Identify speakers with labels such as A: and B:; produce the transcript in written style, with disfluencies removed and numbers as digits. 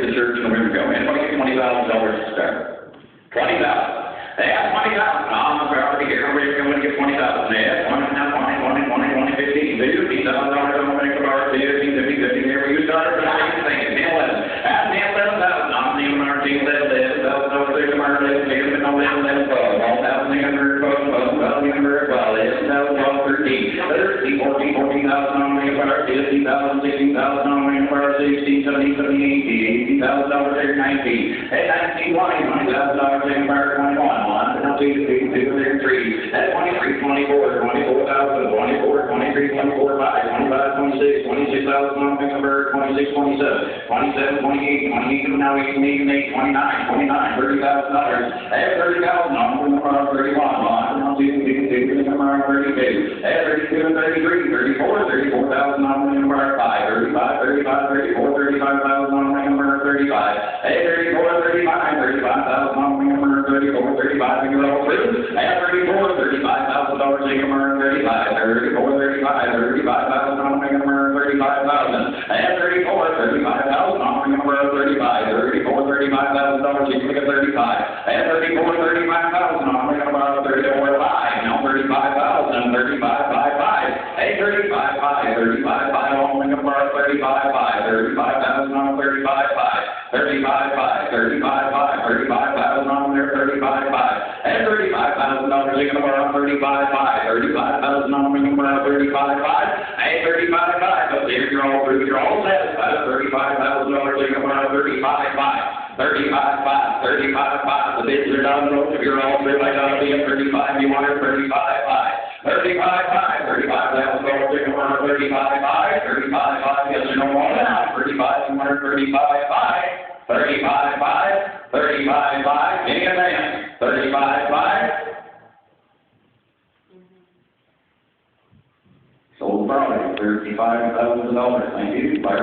A: the church in November ago. Anybody get $20,000 to start? $20,000. They have $20,000. I'm already here. Nobody's going to get $20,000. They have 20, now 20, 20, 20, 20, $15, $15,000 on the make of our 15, 50, 50. Here we started from 10, 11. At 10, 11,000. I'm the our team 11, 11,000 over 6 of our 11, 11, 11, 12, 1,800, 12, 11,000, 12, 13, 13, 14, 14,000 on the make of our 15,000, 16,000 on the make of our 16, 17, 17, 18, $18,000 19, at 19, 20, $20,000 make of our 21. Now 2, 2, 2, 3, at 23, 24, 24,000, 24, 23, 24, 5, 25, 26, 26,000 on Mecklenburg, 26, 27, 27, 28, 28, now 18, 29, 29, $30,000, at 30,000 on Mecklenburg, 31, now 2, 2, 2, Mecklenburg, 32, at 32 and 33, 34, 34,000 on Mecklenburg, 5, 35, 35, 34, 35,000 on Mecklenburg, 35, at 34, 35, 35,000 on Mecklenburg, 34, 35, and you're all through. At 34, $35,000 Mecklenburg, 35, 34, 35, 35,000 on Mecklenburg, 35,000. At 34, 35,000 on Mecklenburg, 35, 34, $35,000 you look at 35. At 34, 35,000 on Mecklenburg, 34, 5. Now 35,000, 35, 5, 5. Hey, 35, 5, 35, 5 on Mecklenburg, 35, 5, 35,000 on 35, 5. 35, 5, 35, 5, 35,000 on there, 35, 5. And $35,000 Mecklenburg, 35, 5. 35,000 on Mecklenburg, 35, 5. Hey, 35, 5. But there you're all through, you're all satisfied. $35,000 Mecklenburg, 35, 5. 35, 5, 35, 5. The bids are done, folks. If you're all through, I gotta be at 35. You want it, 35, 5. 35, 5, $35,000 Mecklenburg, 35, 5. 35, 5. Yes or no more now. 35, 35, 5. 35, 5. 35, 5. Give me a man. 35, 5. Sold product, $35,000. Thank you.